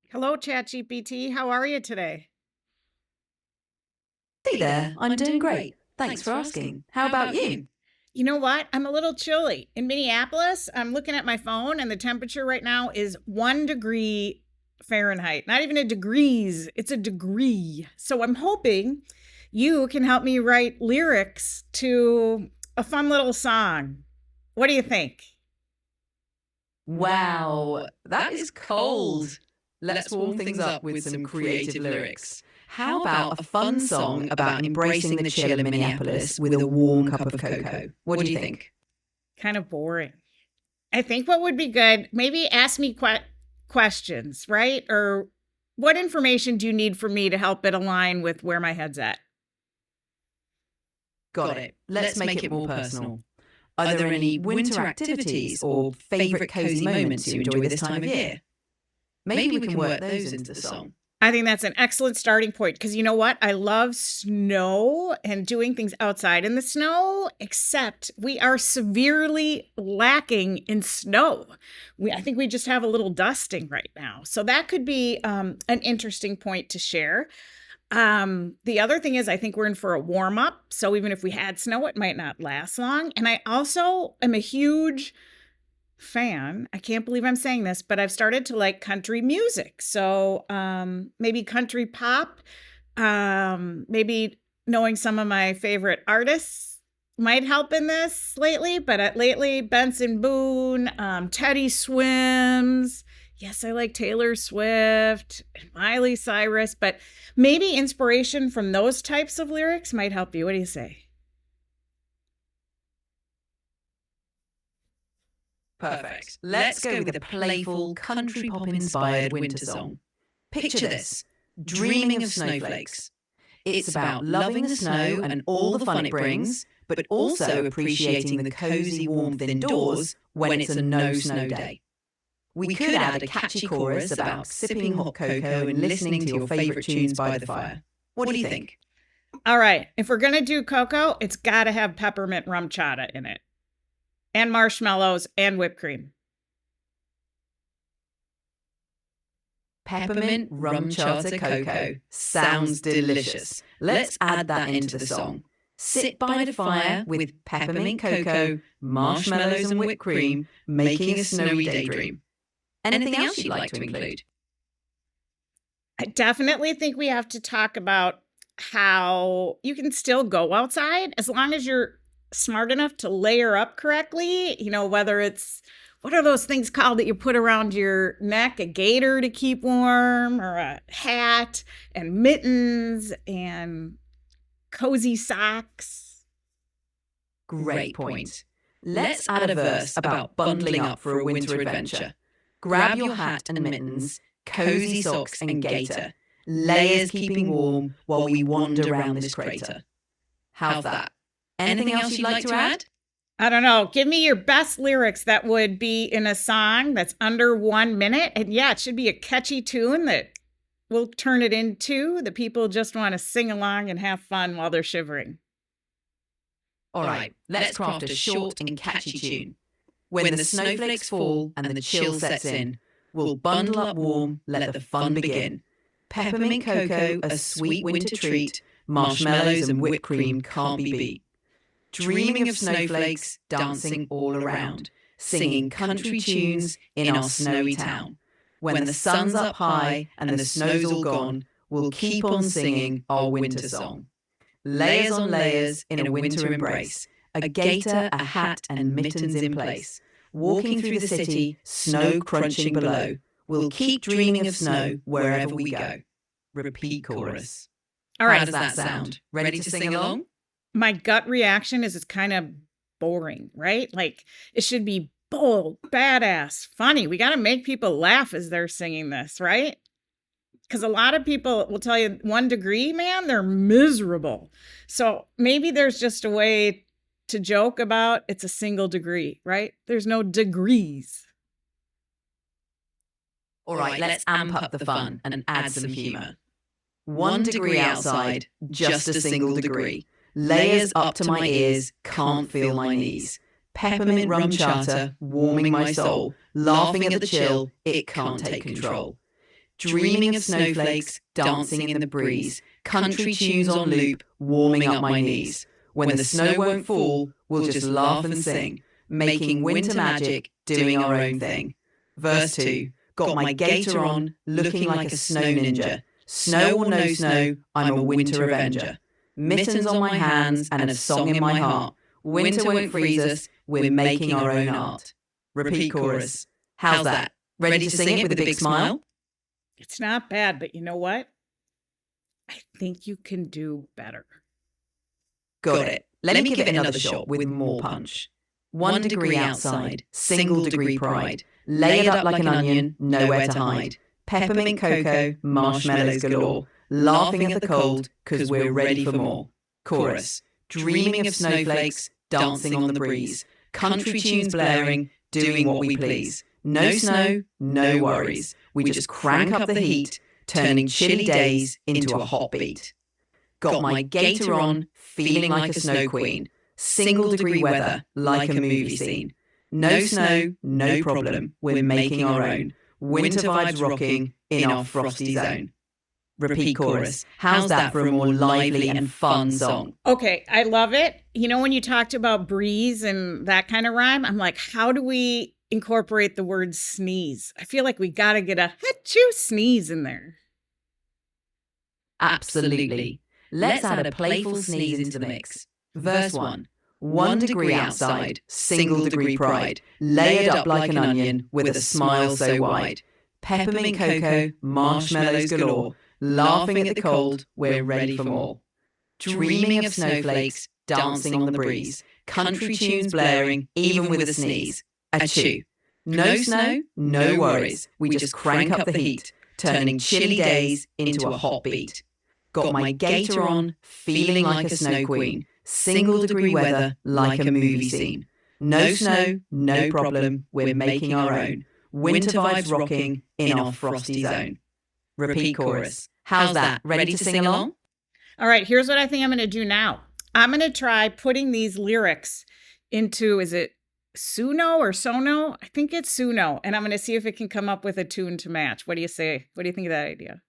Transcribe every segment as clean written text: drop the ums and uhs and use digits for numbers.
Hello, ChatGPT. How are you today? Hey there, I'm doing great. Thanks for asking. How about you? You know what? I'm a little chilly. In Minneapolis, I'm looking at my phone, and the temperature right now is 1 degree Fahrenheit. Not even a degrees, it's a degree. So I'm hoping you can help me write lyrics to a fun little song. What do you think? Wow, that is cold. Let's warm things up with some creative lyrics. How about a fun song about embracing the chill in Minneapolis with a warm cup of cocoa? What do you think? Kind of boring. I think what would be good, maybe ask me questions, right? Or what information do you need from me to help it align with where my head's at? Got it. Let's make it more personal. Are there any winter activities or favourite cozy moments you enjoy this time of year? Maybe we can work those into the song. I think that's an excellent starting point because you know what? I love snow and doing things outside in the snow, except we are severely lacking in snow. I think we just have a little dusting right now. So that could be an interesting point to share. The other thing is, I think we're in for a warm up. So even if we had snow, it might not last long. And I also am a huge fan. I can't believe I'm saying this, but I've started to like country music. So maybe country pop, maybe knowing some of my favorite artists might help in this lately. But lately, Benson Boone, Teddy Swims. Yes, I like Taylor Swift and Miley Cyrus, but maybe inspiration from those types of lyrics might help you. What do you say? Perfect. Let's go with a playful, country pop inspired winter song. Picture this, dreaming of snowflakes. It's about loving the snow and all the fun it brings, but also appreciating the cozy warmth indoors when it's a no snow day. We could add a catchy chorus about sipping hot cocoa and listening to your favourite tunes by the fire. What do you think? All right. If we're going to do cocoa, it's got to have peppermint rum chata in it, and marshmallows and whipped cream. Peppermint rum chata cocoa sounds delicious. Let's add that into the song. Sit by the fire with peppermint cocoa, marshmallows and whipped cream, making a snowy daydream. Anything else you'd like to include? I definitely think we have to talk about how you can still go outside as long as you're smart enough to layer up correctly. You know, whether it's, what are those things called that you put around your neck? A gaiter to keep warm, or a hat and mittens and cozy socks. Great point. Let's add a verse about bundling up for a winter adventure. Grab your hat and mittens, cozy socks and gaiter, layers keeping warm while we wander around this crater. How's that? Anything else you'd like to add? I don't know. Give me your best lyrics that would be in a song that's under 1 minute. And yeah, it should be a catchy tune that we'll turn it into. The people just want to sing along and have fun while they're shivering. All right, let's craft a short and catchy tune. When the snowflakes fall and the chill sets in, we'll bundle up warm, let the fun begin. Peppermint cocoa, a sweet winter treat, marshmallows and whipped cream can't be beat. Dreaming of snowflakes, dancing all around, singing country tunes in our snowy town. When the sun's up high and the snow's all gone, we'll keep on singing our winter song. Layers on layers in a winter embrace, a gaiter, a hat and mittens in place. Walking through the city, snow crunching below, we'll keep dreaming of snow wherever we go. Repeat chorus. All right. How does that sound? Ready to sing along? My gut reaction is it's kind of boring, right? Like it should be bold, badass, funny. We got to make people laugh as they're singing this, right? Because a lot of people will tell you 1 degree, man, they're miserable. So maybe there's just a way to joke about it's a single degree, right? There's no degrees. All right, let's amp up the fun and add some humour. 1 degree outside, just a single degree. Layers up to my ears, can't feel my knees. Peppermint rum chata, warming my soul. Laughing at the chill, it can't take control. dreaming of snowflakes dancing in the breeze, country tunes on loop, warming up my knees. When the snow won't fall, we'll just laugh and sing, making winter magic, doing our own thing. Verse 2. Got my gaiter on, looking like a snow ninja. Snow or no snow, I'm a winter avenger. Mittens on my hands and a song in my heart. Winter won't freeze us, we're making our own art. Repeat chorus. How's that? Ready to sing it with a big smile? It's not bad, but you know what? I think you can do better. Got it. Let me give it another shot with more punch. 1 degree outside, single degree pride. Layered up like an onion, nowhere to hide. Peppermint cocoa, marshmallows galore. Laughing at the cold, 'cause we're ready for more. Chorus. Dreaming of snowflakes, dancing on the breeze. Country tunes blaring, doing what we please. No snow, no worries. We just crank up the heat, turning chilly days into a hot beat. Got my gaiter on, feeling like a snow queen. Single degree weather, like a movie scene. No snow, no problem, we're making our own. Winter vibes rocking in our frosty zone. Repeat chorus. How's that for a more lively and fun song? Okay, I love it. You know, when you talked about breeze and that kind of rhyme, I'm like, how do we incorporate the word sneeze? I feel like we got to get a achoo sneeze in there. Absolutely. Let's add a playful sneeze into the mix. Verse 1. 1 degree outside, single degree pride. Layered up like an onion with a smile so wide. Peppermint cocoa, marshmallows galore. Laughing at the cold, we're ready for more. Dreaming of snowflakes, dancing on the breeze. Country tunes blaring, even with a sneeze. Achoo. No snow, no worries. We just crank up the heat, turning chilly days into a hot beat. Got my gaiter on, feeling like a snow queen. Single degree weather, like a movie scene. No snow, no problem, we're making our own. Winter vibes rocking in our frosty zone. Repeat chorus. How's that? Ready to sing along? All right, here's what I think I'm going to do now. I'm going to try putting these lyrics into, is it Suno or Sono? I think it's Suno. And I'm going to see if it can come up with a tune to match. What do you say? What do you think of that idea?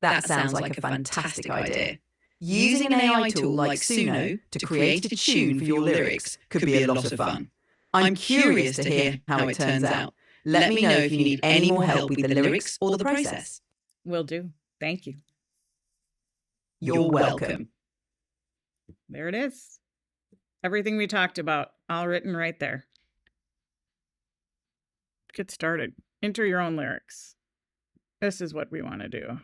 That sounds like a fantastic idea. Using an AI tool like Suno to create a tune for your lyrics could be a lot of fun. I'm curious to hear how it turns out. Let me know if you need any more help with the lyrics or the process. Will do. Thank you. You're welcome. There it is. Everything we talked about, all written right there. Get started. Enter your own lyrics. This is what we want to do.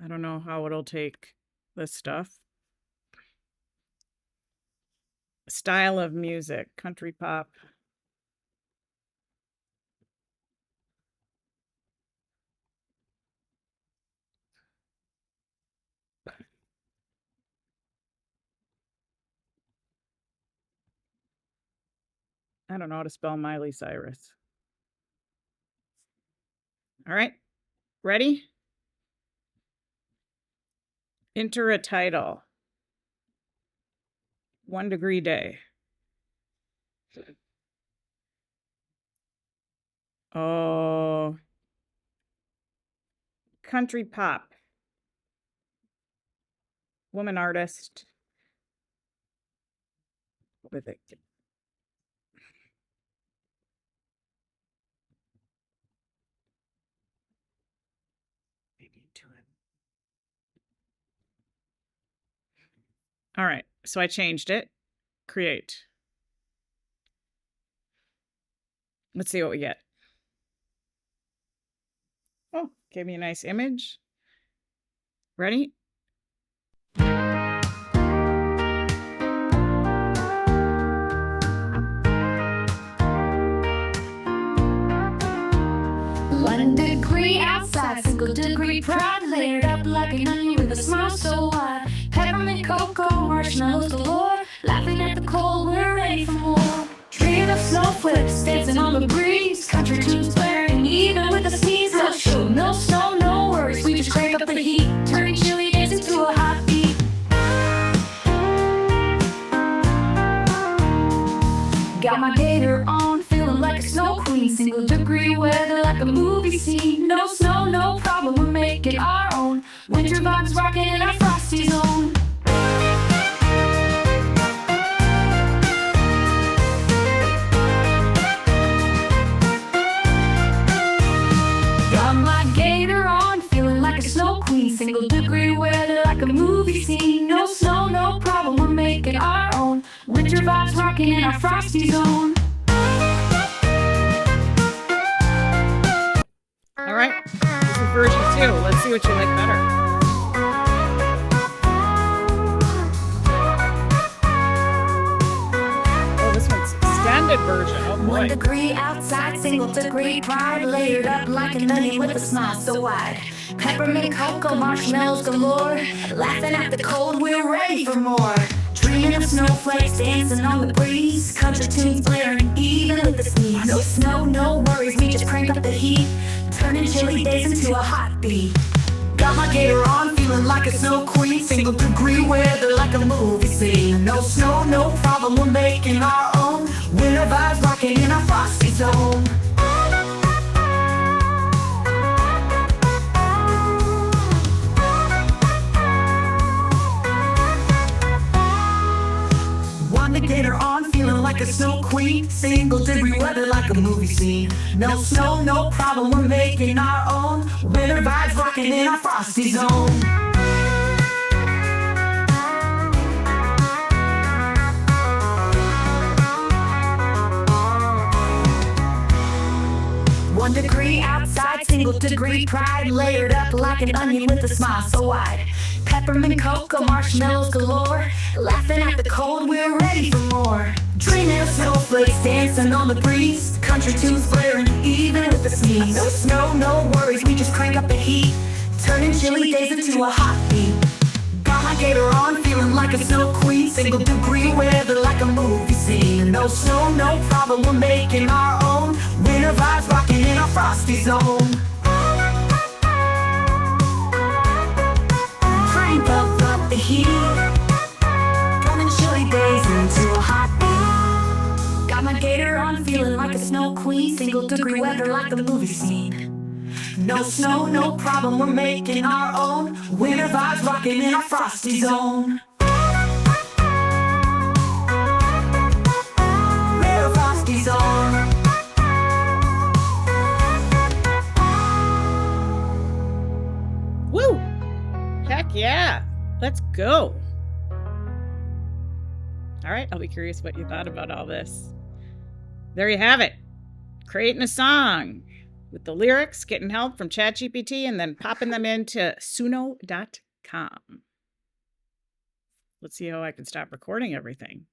I don't know how it'll take this stuff. Style of music, country pop. I don't know how to spell Miley Cyrus. All right, ready? Enter a title. 1 degree day. Oh. Country pop. Woman artist. With it. Maybe to it. All right, so I changed it. Create. Let's see what we get. Oh, gave me a nice image. Ready? One degree outside, single degree pride, layered up like an onion with a smile so wide. Peppermint cocoa, marshmallows galore, laughing at the cold, we're ready for more. Dreaming of snowflakes, dancing on the breeze, country tunes blaring, even with a sneeze. No show, no snow, no worries, we just crank up the heat, turning chilly days into a hot beat. Got my gator on, feeling like a snow queen. Single degree weather like a movie scene. No snow, no problem, we're making our own. Winter vibes rocking in our frosty zone. Got my gator on, feeling like a snow queen. Single degree weather like a movie scene. No snow, no problem, we're making our own. Winter vibes rocking in our frosty zone. All right, this is version 2. Let's see what you like better. Oh, this one's extended version. Oh 1 boy. degree outside, single degree pride, layered up like an onion with a smile so wide. Peppermint, cocoa, marshmallows galore, laughing at the cold, we're ready for more. Dreaming of snowflakes dancing on the breeze, country tunes blaring even with the sneeze. No snow, no worries, we just crank up the heat, turning chilly days into a hot beat. Got my gator on, feeling like a snow queen. Single degree weather like a movie scene. No snow, no problem, we're making our own. Winter vibes rocking in our frosty zone. Want the gator on, feeling like a snow queen. Single degree weather like a movie scene. No snow, no problem, we're making our own. Winter vibes rocking in our frosty zone. One degree outside, single degree pride, layered up like an onion with a smile so wide. Peppermint, cocoa, marshmallows galore, laughing at the cold, we're ready for more. Dreaming of snowflakes dancing on the breeze, country tunes blaring even with the sneeze. No snow, no worries, we just crank up the heat, turning chilly days into a hot beat. Got my gator on, feeling like a snow queen. Single degree weather like a movie scene. No snow, no problem, we're making our own. Winter vibes rocking in our frosty zone. Crank up the heat, turning chilly days into a hot beat. Got my gator on, feeling like a snow queen. Single degree weather like the movie scene. No snow, no problem, we're making our own. Winter vibes rocking in our frosty zone. Real frosty zone. Woo! Heck yeah! Let's go. All right, I'll be curious what you thought about all this. There you have it. Creating a song with the lyrics, getting help from ChatGPT, and then popping them into suno.com. Let's see how I can stop recording everything.